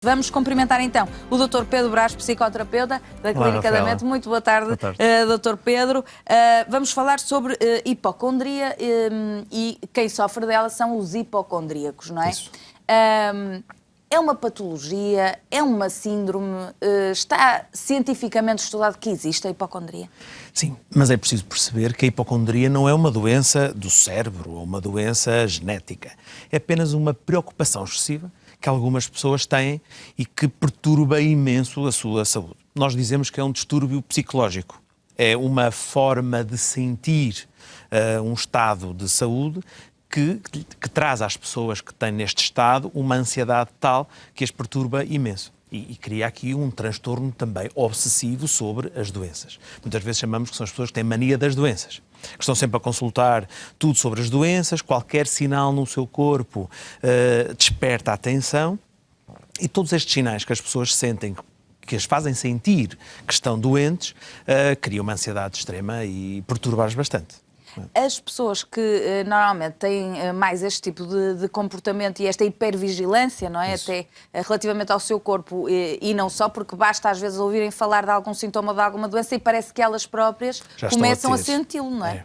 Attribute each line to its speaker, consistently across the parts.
Speaker 1: Vamos cumprimentar então o Dr. Pedro Brás, psicoterapeuta da Clínica da Mente. Muito boa tarde, Dr. Pedro. Vamos falar sobre hipocondria e quem sofre dela são os hipocondríacos, não é?
Speaker 2: Isso.
Speaker 1: É uma patologia, é uma síndrome, está cientificamente estudado que existe a hipocondria?
Speaker 2: Sim, mas é preciso perceber que a hipocondria não é uma doença do cérebro ou uma doença genética. É apenas uma preocupação excessiva que algumas pessoas têm e que perturba imenso a sua saúde. Nós dizemos que é um distúrbio psicológico. É uma forma de sentir um estado de saúde que traz às pessoas que têm neste estado uma ansiedade tal que as perturba imenso. E cria aqui um transtorno também obsessivo sobre as doenças. Muitas vezes chamamos que são as pessoas que têm mania das doenças, que estão sempre a consultar tudo sobre as doenças, qualquer sinal no seu corpo desperta a atenção, e todos estes sinais que as pessoas sentem, que as fazem sentir que estão doentes, criam uma ansiedade extrema e perturba-as bastante.
Speaker 1: As pessoas que normalmente têm mais este tipo de comportamento e esta hipervigilância, não é?
Speaker 2: Isso.
Speaker 1: Até relativamente ao seu corpo e não só, porque basta às vezes ouvirem falar de algum sintoma ou de alguma doença e parece que elas próprias
Speaker 2: Já
Speaker 1: começam a
Speaker 2: ter.
Speaker 1: senti-lo, não é?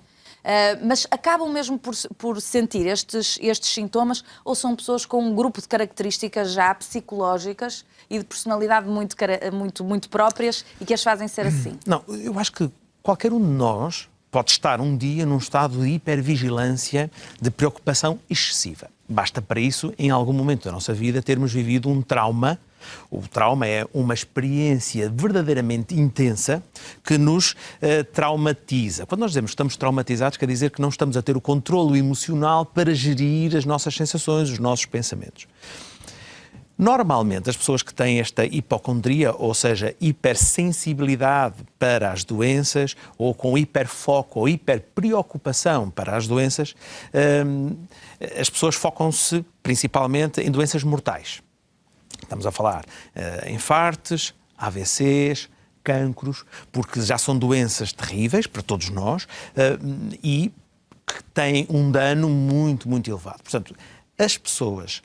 Speaker 1: Mas acabam mesmo por sentir estes sintomas, ou são pessoas com um grupo de características já psicológicas e de personalidade muito próprias e que as fazem ser assim?
Speaker 2: Não, eu acho que qualquer um de nós pode estar um dia num estado de hipervigilância, de preocupação excessiva. Basta para isso, em algum momento da nossa vida, termos vivido um trauma. O trauma é uma experiência verdadeiramente intensa que nos traumatiza. Quando nós dizemos que estamos traumatizados, quer dizer que não estamos a ter o controlo emocional para gerir as nossas sensações, os nossos pensamentos. Normalmente, as pessoas que têm esta hipocondria, ou seja, hipersensibilidade para as doenças, ou com hiperfoco ou hiperpreocupação para as doenças, as pessoas focam-se principalmente em doenças mortais. Estamos a falar infartos, AVCs, cancros, porque já são doenças terríveis para todos nós e que têm um dano muito, muito elevado. Portanto, as pessoas...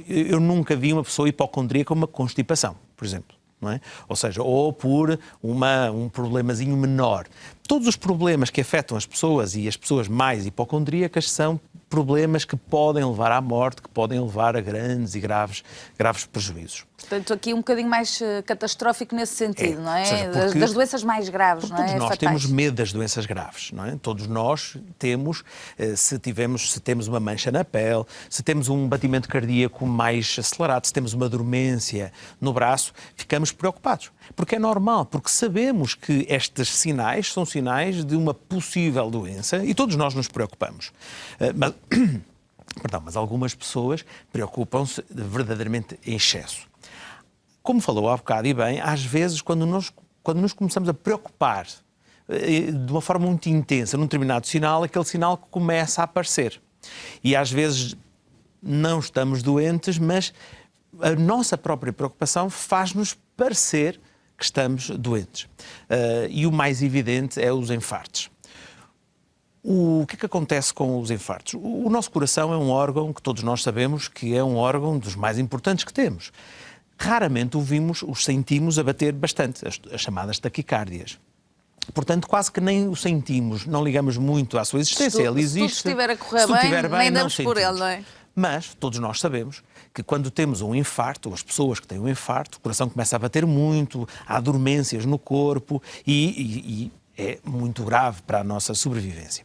Speaker 2: Eu nunca vi uma pessoa hipocondríaca com uma constipação, por exemplo. Não é? Ou seja, ou por um problemazinho menor. Todos os problemas que afetam as pessoas e as pessoas mais hipocondríacas são problemas que podem levar à morte, que podem levar a grandes e graves prejuízos.
Speaker 1: Portanto, aqui um bocadinho mais catastrófico nesse sentido, não é?
Speaker 2: Seja,
Speaker 1: das doenças mais graves, não é?
Speaker 2: Todos nós
Speaker 1: fatais.
Speaker 2: temos medo das doenças graves, não é? Todos nós temos, se temos uma mancha na pele, se temos um batimento cardíaco mais acelerado, se temos uma dormência no braço, ficamos preocupados. Porque é normal, porque sabemos que estes sinais são sinais de uma possível doença e todos nós nos preocupamos. Mas algumas pessoas preocupam-se verdadeiramente em excesso. Como falou há bocado e bem, às vezes quando nos começamos a preocupar de uma forma muito intensa num determinado sinal, aquele sinal começa a aparecer. E às vezes não estamos doentes, mas a nossa própria preocupação faz-nos parecer que estamos doentes. E o mais evidente é os infartos. O que é que acontece com os infartos? O nosso coração é um órgão que todos nós sabemos que é um órgão dos mais importantes que temos. Raramente os sentimos a bater bastante, as chamadas taquicárdias. Portanto, quase que nem o sentimos, não ligamos muito à sua existência. Ele existe.
Speaker 1: Se tudo estiver a correr bem, nem damos por ele, não é?
Speaker 2: Mas todos nós sabemos que quando temos um infarto, as pessoas que têm um infarto, o coração começa a bater muito, há dormências no corpo e é muito grave para a nossa sobrevivência.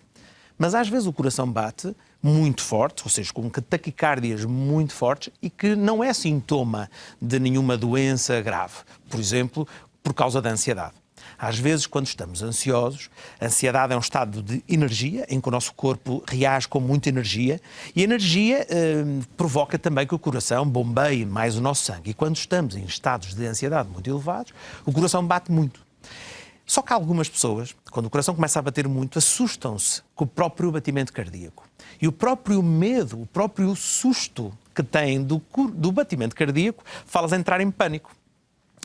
Speaker 2: Mas às vezes o coração bate muito forte, ou seja, com taquicárdias muito fortes e que não é sintoma de nenhuma doença grave. Por exemplo, por causa da ansiedade. Às vezes, quando estamos ansiosos, a ansiedade é um estado de energia, em que o nosso corpo reage com muita energia, e a energia provoca também que o coração bombeie mais o nosso sangue. E quando estamos em estados de ansiedade muito elevados, o coração bate muito. Só que algumas pessoas, quando o coração começa a bater muito, assustam-se com o próprio batimento cardíaco. E o próprio medo, o próprio susto que têm do batimento cardíaco, faz entrar em pânico.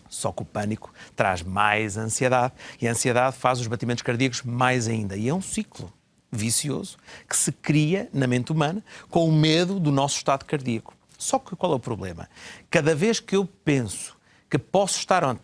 Speaker 2: Só que o pânico traz mais ansiedade e a ansiedade faz os batimentos cardíacos mais ainda. E é um ciclo vicioso que se cria na mente humana com o medo do nosso estado cardíaco. Só que qual é o problema? Cada vez que eu penso que posso estar a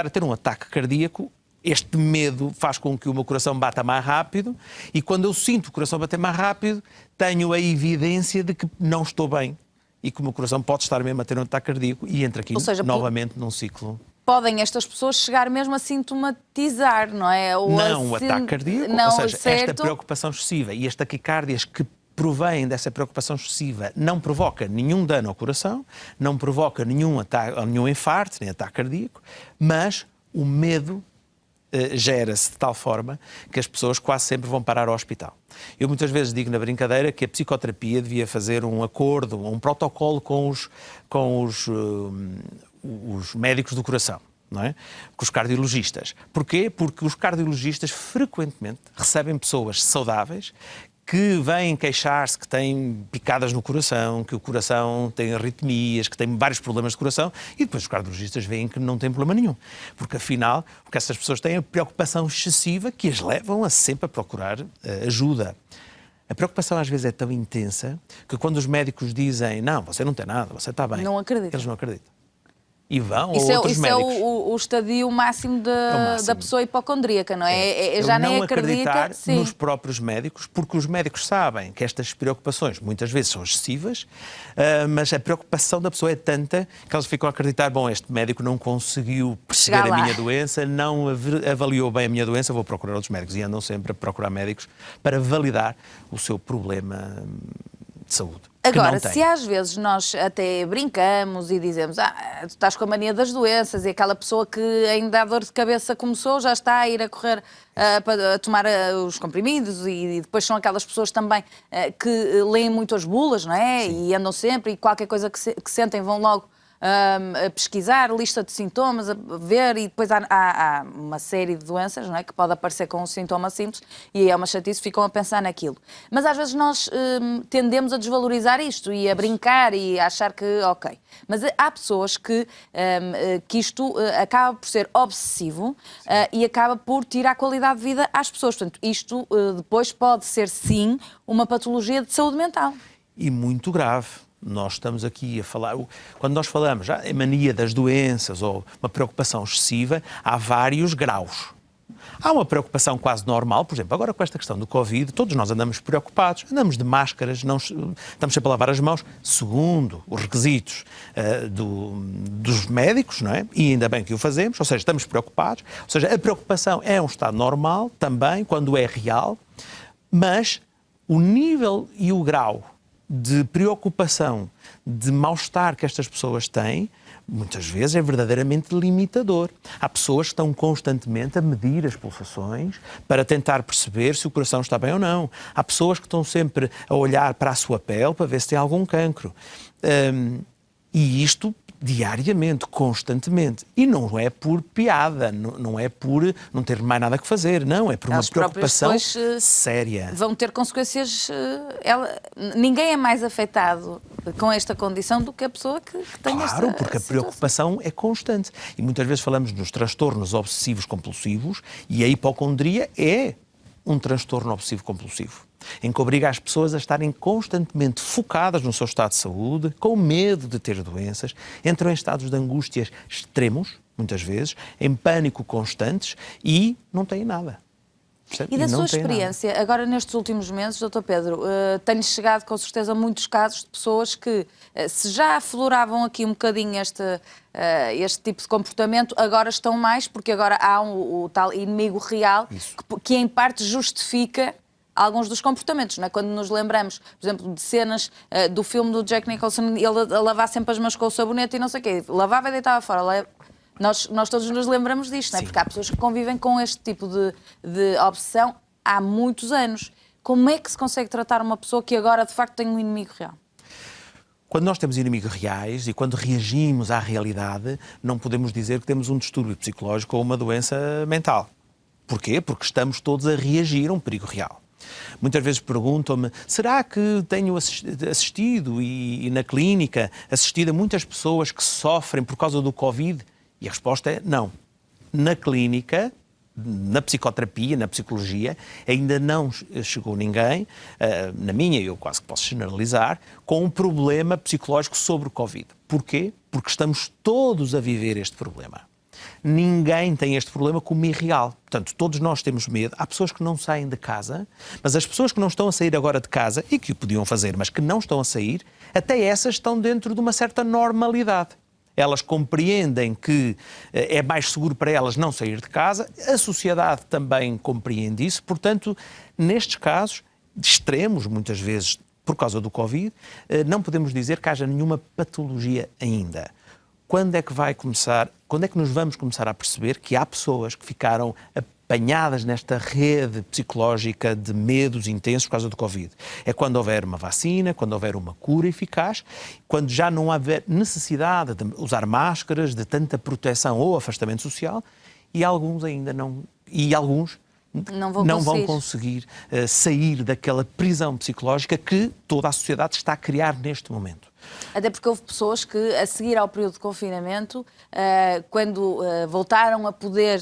Speaker 2: ter um ataque cardíaco, este medo faz com que o meu coração bata mais rápido e quando eu sinto o coração bater mais rápido, tenho a evidência de que não estou bem e que o meu coração pode estar mesmo a ter um ataque cardíaco e entra aqui novamente num ciclo.
Speaker 1: Podem estas pessoas chegar mesmo a sintomatizar, não é?
Speaker 2: Ou não o ataque cardíaco, ou seja, esta preocupação excessiva e as taquicardias que provém dessa preocupação excessiva não provoca nenhum dano ao coração, não provoca nenhum infarto, nem ataque cardíaco, mas o medo gera-se de tal forma que as pessoas quase sempre vão parar ao hospital. Eu muitas vezes digo na brincadeira que a psicoterapia devia fazer um acordo, um protocolo com os médicos do coração, não é? Com os cardiologistas. Porquê? Porque os cardiologistas frequentemente recebem pessoas saudáveis que vêm queixar-se que têm picadas no coração, que o coração tem arritmias, que tem vários problemas de coração e depois os cardiologistas veem que não tem problema nenhum. Porque afinal, porque essas pessoas têm a preocupação excessiva que as levam a sempre a procurar ajuda. A preocupação às vezes é tão intensa que quando os médicos dizem não, você não tem nada, você está bem,
Speaker 1: não acreditam.
Speaker 2: Eles não acreditam. E vão
Speaker 1: isso
Speaker 2: a outros médicos.
Speaker 1: Isso é o estadio máximo da pessoa hipocondríaca, não é?
Speaker 2: Já
Speaker 1: nem
Speaker 2: não
Speaker 1: acredita
Speaker 2: acreditar nos próprios médicos, porque os médicos sabem que estas preocupações muitas vezes são excessivas, mas a preocupação da pessoa é tanta que eles ficam a acreditar, bom, este médico não conseguiu perceber a minha doença, não avaliou bem a minha doença, vou procurar outros médicos. E andam sempre a procurar médicos para validar o seu problema de saúde.
Speaker 1: Agora, se às vezes nós até brincamos e dizemos tu estás com a mania das doenças e aquela pessoa que ainda a dor de cabeça começou, já está a ir a correr a tomar os comprimidos e depois são aquelas pessoas também que leem muito as bulas, não é? Sim. E andam sempre e qualquer coisa que sentem vão logo a pesquisar, lista de sintomas, a ver, e depois há uma série de doenças, não é, que pode aparecer com um sintoma simples e é uma chatice, ficam a pensar naquilo. Mas às vezes nós tendemos a desvalorizar isto e a brincar e a achar que, ok. Mas há pessoas que isto acaba por ser obsessivo e acaba por tirar qualidade de vida às pessoas. Portanto, isto depois pode ser, sim, uma patologia de saúde mental.
Speaker 2: E muito grave. Nós estamos aqui a falar, quando nós falamos já em mania das doenças ou uma preocupação excessiva, há vários graus. Há uma preocupação quase normal, por exemplo, agora com esta questão do Covid, todos nós andamos preocupados, andamos de máscaras, estamos sempre a lavar as mãos, segundo os requisitos dos médicos, não é? E ainda bem que o fazemos, ou seja, estamos preocupados, ou seja, a preocupação é um estado normal também, quando é real, mas o nível e o grau de preocupação, de mal-estar que estas pessoas têm, muitas vezes é verdadeiramente limitador. Há pessoas que estão constantemente a medir as pulsações para tentar perceber se o coração está bem ou não. Há pessoas que estão sempre a olhar para a sua pele para ver se tem algum cancro. E isto diariamente, constantemente. E não é por piada, não é por não ter mais nada que fazer, não, é por uma preocupação séria.
Speaker 1: Vão ter consequências... Ninguém é mais afetado com esta condição do que a pessoa que tem esta
Speaker 2: Claro, porque a preocupação é constante. E muitas vezes falamos nos transtornos obsessivos compulsivos e a hipocondria é um transtorno obsessivo-compulsivo, em que obriga as pessoas a estarem constantemente focadas no seu estado de saúde, com medo de ter doenças, entram em estados de angústias extremos, muitas vezes, em pânico constantes e não têm nada.
Speaker 1: E da sua experiência, agora nestes últimos meses, Dr. Pedro, tem-lhe chegado com certeza muitos casos de pessoas que, se já afloravam aqui um bocadinho este tipo de comportamento, agora estão mais, porque agora há o tal inimigo real que em parte justifica alguns dos comportamentos, não é? Quando nos lembramos, por exemplo, de cenas do filme do Jack Nicholson, ele a lavar sempre as mãos com o sabonete e não sei o quê, lavava e deitava fora. Nós todos nos lembramos disto, não é? Porque há pessoas que convivem com este tipo de obsessão há muitos anos. Como é que se consegue tratar uma pessoa que agora, de facto, tem um inimigo real?
Speaker 2: Quando nós temos inimigos reais e quando reagimos à realidade, não podemos dizer que temos um distúrbio psicológico ou uma doença mental. Porquê? Porque estamos todos a reagir a um perigo real. Muitas vezes perguntam-me, será que tenho assistido e na clínica assistido a muitas pessoas que sofrem por causa do Covid? E a resposta é não. Na clínica na psicoterapia, na psicologia, ainda não chegou ninguém, na minha, eu quase que posso generalizar, com um problema psicológico sobre o Covid. Porquê? Porque estamos todos a viver este problema. Ninguém tem este problema como irreal. Portanto, todos nós temos medo. Há pessoas que não saem de casa, mas as pessoas que não estão a sair agora de casa, e que o podiam fazer, mas que não estão a sair, até essas estão dentro de uma certa normalidade. Elas compreendem que é mais seguro para elas não sair de casa, a sociedade também compreende isso, portanto, nestes casos extremos, muitas vezes por causa do Covid, não podemos dizer que haja nenhuma patologia ainda. Quando é que nos vamos começar a perceber que há pessoas que ficaram apanhadas nesta rede psicológica de medos intensos por causa do Covid? É quando houver uma vacina, quando houver uma cura eficaz, quando já não houver necessidade de usar máscaras, de tanta proteção ou afastamento social, e alguns ainda não... E alguns não vão conseguir sair daquela prisão psicológica que toda a sociedade está a criar neste momento.
Speaker 1: Até porque houve pessoas que, a seguir ao período de confinamento, quando voltaram a poder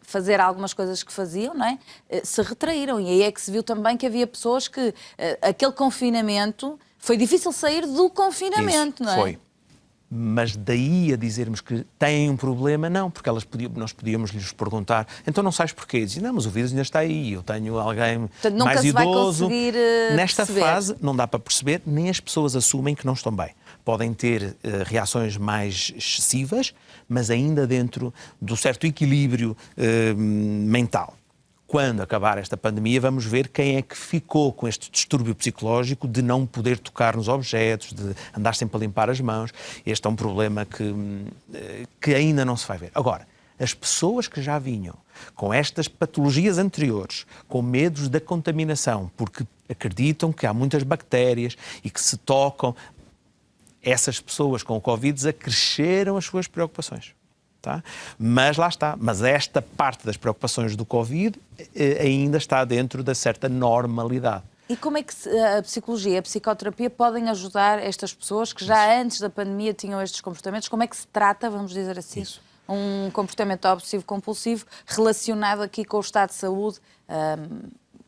Speaker 1: fazer algumas coisas que faziam, não é? Se retraíram. E aí é que se viu também que havia pessoas que aquele confinamento... Foi difícil sair do confinamento,
Speaker 2: isso,
Speaker 1: não é?
Speaker 2: Foi. Mas daí a dizermos que têm um problema, não, porque nós podíamos lhes perguntar, então não sais porquê? Dizem, não, mas o vírus ainda está aí, eu tenho alguém
Speaker 1: Portanto,
Speaker 2: mais idoso.
Speaker 1: Nunca se vai conseguir
Speaker 2: Nesta
Speaker 1: perceber.
Speaker 2: fase não dá para perceber, nem as pessoas assumem que não estão bem. Podem ter reações mais excessivas, mas ainda dentro do certo equilíbrio mental. Quando acabar esta pandemia, vamos ver quem é que ficou com este distúrbio psicológico de não poder tocar nos objetos, de andar sempre a limpar as mãos. Este é um problema que ainda não se vai ver. Agora, as pessoas que já vinham com estas patologias anteriores, com medos da contaminação, porque acreditam que há muitas bactérias e que se tocam, essas pessoas com o Covid acresceram as suas preocupações. Tá? Mas lá está. Mas esta parte das preocupações do Covid ainda está dentro da certa normalidade.
Speaker 1: E como é que a psicologia e a psicoterapia podem ajudar estas pessoas que já antes da pandemia tinham estes comportamentos? Como é que se trata, vamos dizer assim, um comportamento obsessivo-compulsivo relacionado aqui com o estado de saúde,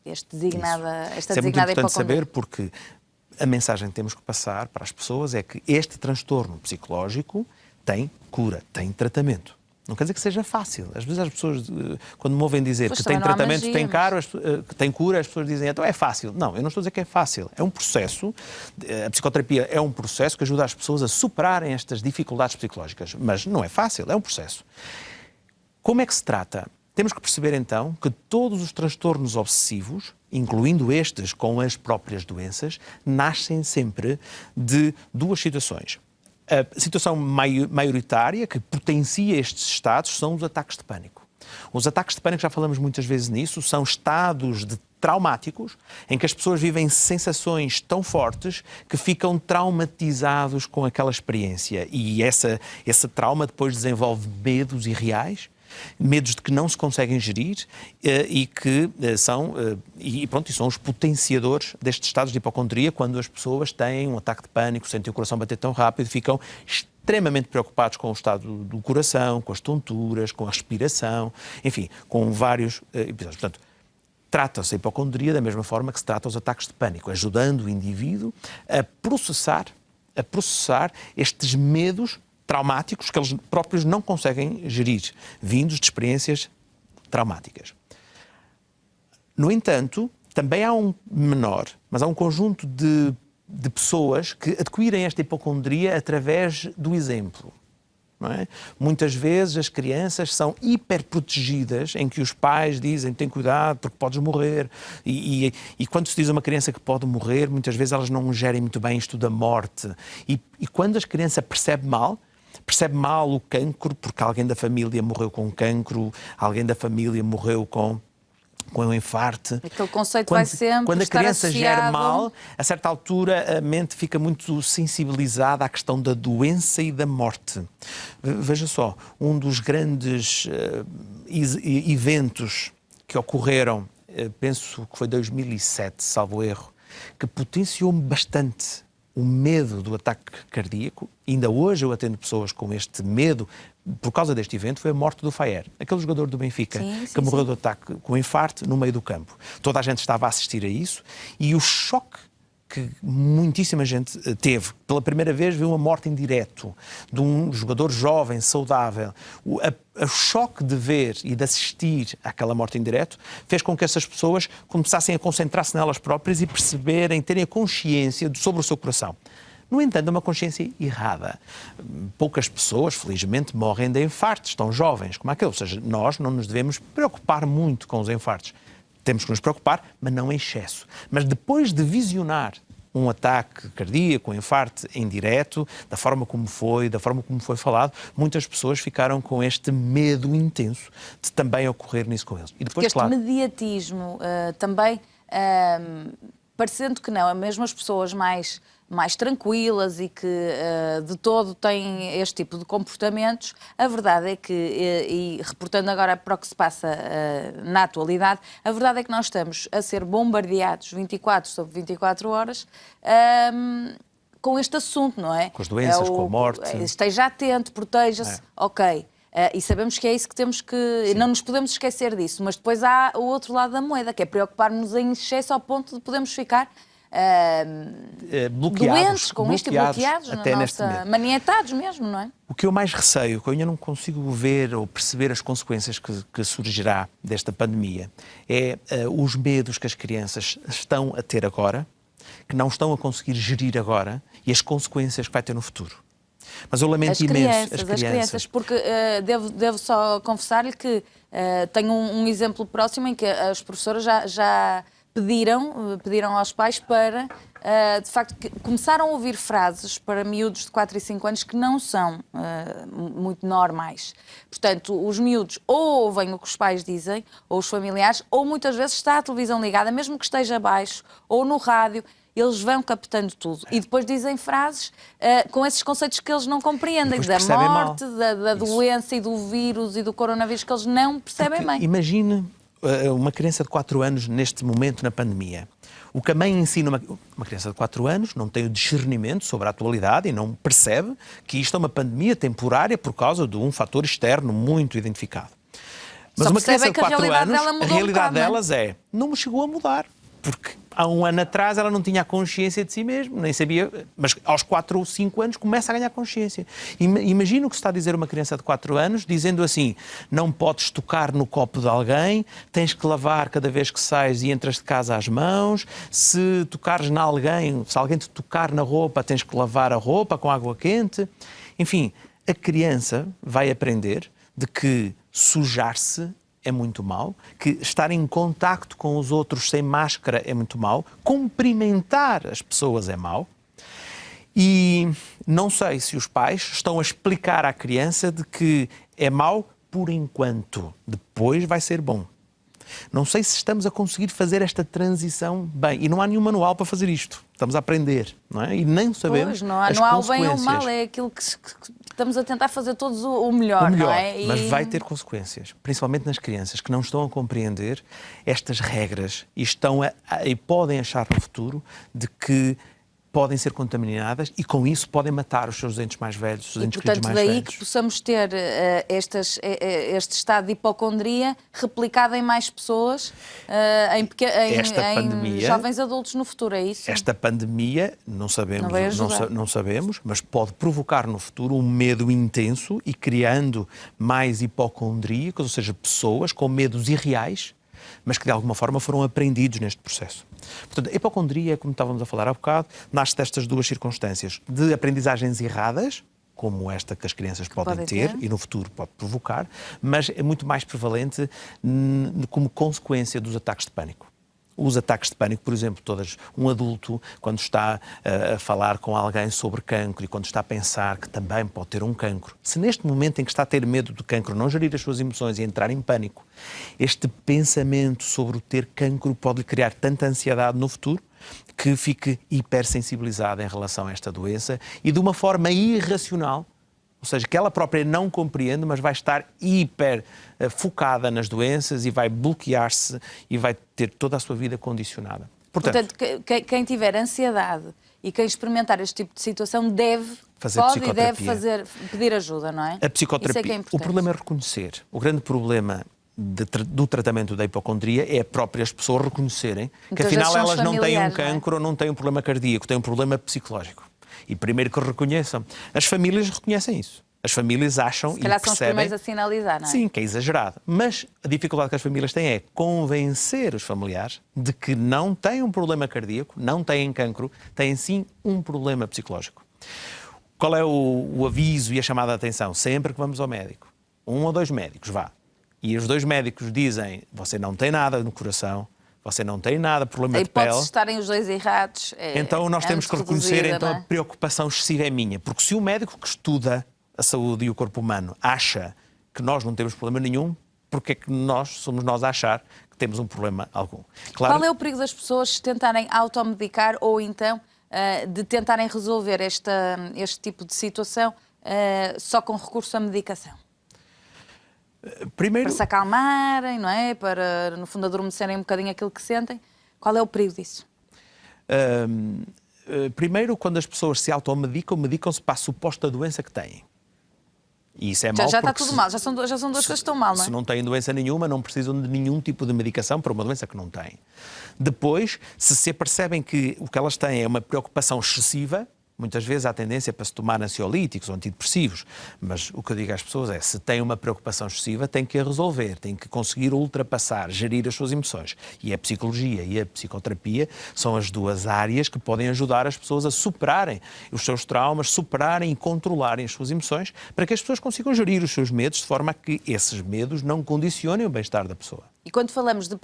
Speaker 1: esta designada
Speaker 2: Isso é muito
Speaker 1: hipocondria?
Speaker 2: importante saber, porque a mensagem que temos que passar para as pessoas é que este transtorno psicológico tem cura, tem tratamento. Não quer dizer que seja fácil. Às vezes as pessoas, quando me ouvem dizer que tem tratamento, tem cura, as pessoas dizem, então é fácil. Não, eu não estou a dizer que é fácil. É um processo, a psicoterapia é um processo que ajuda as pessoas a superarem estas dificuldades psicológicas. Mas não é fácil, é um processo. Como é que se trata? Temos que perceber então que todos os transtornos obsessivos, incluindo estes com as próprias doenças, nascem sempre de duas situações. A situação maioritária que potencia estes estados são os ataques de pânico. Os ataques de pânico, já falamos muitas vezes nisso, são estados traumáticos em que as pessoas vivem sensações tão fortes que ficam traumatizados com aquela experiência. E esse trauma depois desenvolve medos irreais, medos de que não se conseguem gerir e que são os potenciadores destes estados de hipocondria quando as pessoas têm um ataque de pânico, sentem o coração bater tão rápido, ficam extremamente preocupados com o estado do coração, com as tonturas, com a respiração, enfim, com vários episódios. Portanto, trata-se a hipocondria da mesma forma que se trata os ataques de pânico, ajudando o indivíduo a processar estes medos traumáticos que eles próprios não conseguem gerir, vindos de experiências traumáticas. No entanto, também há mas há um conjunto de pessoas que adquirem esta hipocondria através do exemplo. Não é? Muitas vezes as crianças são hiperprotegidas, em que os pais dizem tem cuidado porque podes morrer. E quando se diz a uma criança que pode morrer, muitas vezes elas não gerem muito bem isto da morte. E quando a criança percebe mal o cancro, porque alguém da família morreu com cancro, alguém da família morreu com um infarto.
Speaker 1: Aquele conceito vai sempre
Speaker 2: quando a criança
Speaker 1: associado...
Speaker 2: gera mal, a certa altura a mente fica muito sensibilizada à questão da doença e da morte. Veja só, um dos grandes eventos que ocorreram, penso que foi 2007, salvo erro, que potenciou bastante o medo do ataque cardíaco. Ainda hoje eu atendo pessoas com este medo por causa deste evento. Foi a morte do Faer, aquele jogador do Benfica, que morreu do ataque com infarto no meio do campo. Toda a gente estava a assistir a isso e o choque que muitíssima gente teve. Pela primeira vez viu uma morte em direto de um jogador jovem, saudável. O choque de ver e de assistir àquela morte em direto fez com que essas pessoas começassem a concentrar-se nelas próprias e perceberem, terem a consciência sobre o seu coração. No entanto, é uma consciência errada. Poucas pessoas, felizmente, morrem de infartos tão jovens como aquele. Ou seja, nós não nos devemos preocupar muito com os infartos. Temos que nos preocupar, mas não em excesso. Mas depois de visionar um ataque cardíaco, um infarto em direto, da forma como foi falado, muitas pessoas ficaram com este medo intenso de também ocorrer nisso com eles. E depois,
Speaker 1: este mediatismo também, parecendo que não, mesmo as pessoas mais tranquilas e que de todo têm este tipo de comportamentos, a verdade é que, e reportando agora para o que se passa na atualidade, a verdade é que nós estamos a ser bombardeados 24 sobre 24 horas com este assunto, não é?
Speaker 2: Com as doenças, com a morte.
Speaker 1: Esteja atento, proteja-se, ok. E sabemos que é isso que temos que... Sim. Não nos podemos esquecer disso, mas depois há o outro lado da moeda, que é preocupar-nos em excesso ao ponto de podermos ficar... doentes com isto e bloqueados,
Speaker 2: até
Speaker 1: manietados mesmo, não é?
Speaker 2: O que eu mais receio, que eu ainda não consigo ver ou perceber as consequências que surgirá desta pandemia, é os medos que as crianças estão a ter agora, que não estão a conseguir gerir agora, e as consequências que vai ter no futuro. Mas eu lamento imenso as crianças.
Speaker 1: Porque devo só confessar-lhe que tenho um exemplo próximo em que as professoras já pediram aos pais para, de facto, começaram a ouvir frases para miúdos de 4 e 5 anos que não são muito normais. Portanto, os miúdos ou ouvem o que os pais dizem, ou os familiares, ou muitas vezes está a televisão ligada, mesmo que esteja baixo, ou no rádio, eles vão captando tudo. E depois dizem frases com esses conceitos que eles não compreendem, da morte, da doença e do vírus e do coronavírus, que eles não percebem bem.
Speaker 2: Imagine uma criança de 4 anos neste momento na pandemia. O que a mãe ensina uma criança de 4 anos não tem o discernimento sobre a atualidade e não percebe que isto é uma pandemia temporária por causa de um fator externo muito identificado. Mas uma criança de 4 anos, a realidade delas não me chegou a mudar. Porque há um ano atrás ela não tinha a consciência de si mesma, nem sabia, mas aos 4 ou 5 anos começa a ganhar consciência. Imagina o que está a dizer uma criança de 4 anos, dizendo assim, não podes tocar no copo de alguém, tens que lavar cada vez que sais e entras de casa as mãos, se tocares em alguém, se alguém te tocar na roupa, tens que lavar a roupa com água quente. Enfim, a criança vai aprender de que sujar-se é muito mau, que estar em contacto com os outros sem máscara é muito mau, cumprimentar as pessoas é mau. E não sei se os pais estão a explicar à criança de que é mau por enquanto, depois vai ser bom. Não sei se estamos a conseguir fazer esta transição bem. E não há nenhum manual para fazer isto. Estamos a aprender, não é? E nem sabemos
Speaker 1: não há o bem ou o mal, é aquilo que estamos a tentar fazer todos o melhor, não é?
Speaker 2: Mas vai ter consequências, principalmente nas crianças, que não estão a compreender estas regras e podem achar no futuro de que podem ser contaminadas e, com isso, podem matar os seus entes mais velhos, os entes queridos mais velhos.
Speaker 1: Portanto, daí que possamos ter este estado de hipocondria replicado em mais pessoas, em jovens adultos no futuro, é isso?
Speaker 2: Esta pandemia, não sabemos, mas pode provocar no futuro um medo intenso e criando mais hipocondríacos, ou seja, pessoas com medos irreais, mas que de alguma forma foram aprendidos neste processo. Portanto, a hipocondria, como estávamos a falar há bocado, nasce destas duas circunstâncias, de aprendizagens erradas, como esta que as crianças podem ter e no futuro pode provocar, mas é muito mais prevalente como consequência dos ataques de pânico. Os ataques de pânico, por exemplo, um adulto, quando está a falar com alguém sobre cancro e quando está a pensar que também pode ter um cancro, se neste momento em que está a ter medo do cancro não gerir as suas emoções e entrar em pânico, este pensamento sobre o ter cancro pode lhe criar tanta ansiedade no futuro que fique hipersensibilizado em relação a esta doença e de uma forma irracional, ou seja, que ela própria não compreende, mas vai estar hiper focada nas doenças e vai bloquear-se e vai ter toda a sua vida condicionada.
Speaker 1: Portanto, quem tiver ansiedade E quem experimentar este tipo de situação pode e deve pedir ajuda, não é?
Speaker 2: A psicoterapia.
Speaker 1: Isso é que é
Speaker 2: O
Speaker 1: importante.
Speaker 2: problema é reconhecer. O grande problema do tratamento da hipocondria é as próprias pessoas reconhecerem que
Speaker 1: Muitas
Speaker 2: afinal
Speaker 1: vezes são
Speaker 2: elas não têm um
Speaker 1: familiares, não é?
Speaker 2: cancro ou não têm um problema cardíaco, têm um problema psicológico. E primeiro que reconheçam. As famílias reconhecem isso. As famílias acham
Speaker 1: Se
Speaker 2: e
Speaker 1: calhar são os
Speaker 2: percebem...
Speaker 1: primeiros a sinalizar, não é?
Speaker 2: Sim, que é exagerado. Mas a dificuldade que as famílias têm é convencer os familiares de que não têm um problema cardíaco, não têm cancro, têm sim um problema psicológico. Qual é o aviso e a chamada de atenção? Sempre que vamos ao médico, 1 ou 2 médicos, vá. E os 2 médicos dizem, você não tem nada no coração, você não tem nada, problema de pele.
Speaker 1: Pode estarem os 2 errados.
Speaker 2: Então nós temos que reconhecer, então
Speaker 1: não é?
Speaker 2: a preocupação excessiva é minha. Porque se o médico que estuda a saúde e o corpo humano acha que nós não temos problema nenhum, porque é que somos nós a achar que temos um problema algum? Claro,
Speaker 1: Qual é o perigo das pessoas tentarem automedicar ou então de tentarem resolver este tipo de situação só com recurso à medicação?
Speaker 2: primeiro,
Speaker 1: Para se acalmarem, não é? Para, no fundo, adormecerem um bocadinho aquilo que sentem. Qual é o perigo disso?
Speaker 2: primeiro, quando as pessoas se automedicam, medicam-se para a suposta doença que têm. E isso é mau
Speaker 1: Já está
Speaker 2: porque
Speaker 1: tudo mal, já são duas coisas que estão mal, não é?
Speaker 2: Se não têm doença nenhuma, não precisam de nenhum tipo de medicação para uma doença que não têm. Depois, se apercebem que o que elas têm é uma preocupação excessiva, muitas vezes há tendência para se tomar ansiolíticos ou antidepressivos, mas o que eu digo às pessoas é, se têm uma preocupação excessiva, têm que a resolver, têm que conseguir ultrapassar, gerir as suas emoções. E a psicologia e a psicoterapia são as 2 áreas que podem ajudar as pessoas a superarem os seus traumas, superarem e controlarem as suas emoções, para que as pessoas consigam gerir os seus medos de forma a que esses medos não condicionem o bem-estar da pessoa.
Speaker 1: E quando falamos de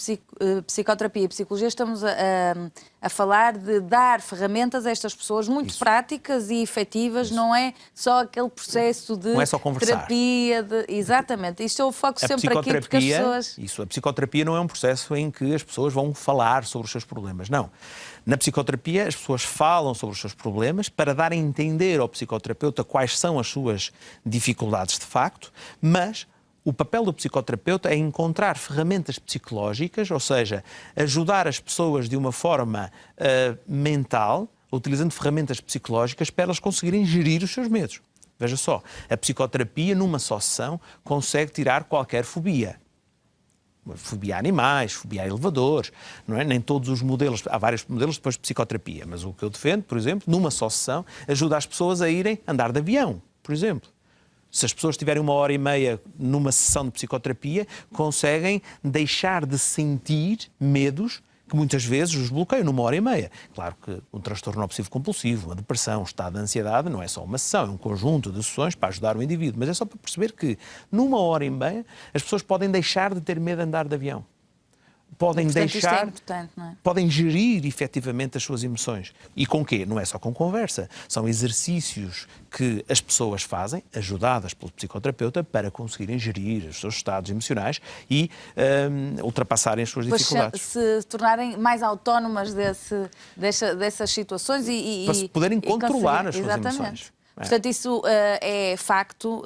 Speaker 1: psicoterapia e psicologia, estamos a falar de dar ferramentas a estas pessoas muito práticas e efetivas, não é só aquele processo de
Speaker 2: não é só conversar.
Speaker 1: terapia. Exatamente, isto é o foco sempre aqui, porque as pessoas...
Speaker 2: A psicoterapia não é um processo em que as pessoas vão falar sobre os seus problemas, não. Na psicoterapia, as pessoas falam sobre os seus problemas para dar a entender ao psicoterapeuta quais são as suas dificuldades de facto, mas o papel do psicoterapeuta é encontrar ferramentas psicológicas, ou seja, ajudar as pessoas de uma forma mental, utilizando ferramentas psicológicas para elas conseguirem gerir os seus medos. Veja só, a psicoterapia numa só sessão consegue tirar qualquer fobia. Fobia a animais, fobia a elevadores, não é? Nem todos os modelos, há vários modelos depois de psicoterapia, mas o que eu defendo, por exemplo, numa só sessão, ajuda as pessoas a irem andar de avião, por exemplo. Se as pessoas tiverem 1h30 numa sessão de psicoterapia, conseguem deixar de sentir medos que muitas vezes os bloqueiam numa 1h30. Claro que um transtorno obsessivo-compulsivo, uma depressão, um estado de ansiedade, não é só uma sessão, é um conjunto de sessões para ajudar o indivíduo. Mas é só para perceber que numa 1h30 as pessoas podem deixar de ter medo de andar de avião. Podem
Speaker 1: Portanto, isto é
Speaker 2: deixar,
Speaker 1: importante, não é?
Speaker 2: podem gerir efetivamente as suas emoções. E com quê? Não é só com conversa. São exercícios que as pessoas fazem, ajudadas pelo psicoterapeuta, para conseguirem gerir os seus estados emocionais e ultrapassarem as suas dificuldades.
Speaker 1: Se tornarem mais autónomas dessas situações
Speaker 2: para se poderem controlar as suas
Speaker 1: exatamente.
Speaker 2: emoções.
Speaker 1: Portanto, isso é facto,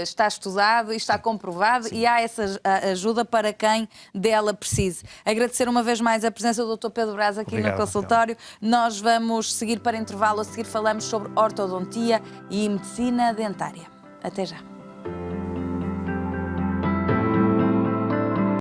Speaker 1: está estudado e está comprovado. Sim. E há essa ajuda para quem dela precise. Agradecer uma vez mais a presença do Dr. Pedro Braz aqui no consultório. Nós vamos seguir para intervalo. A seguir falamos sobre ortodontia e medicina dentária. Até já.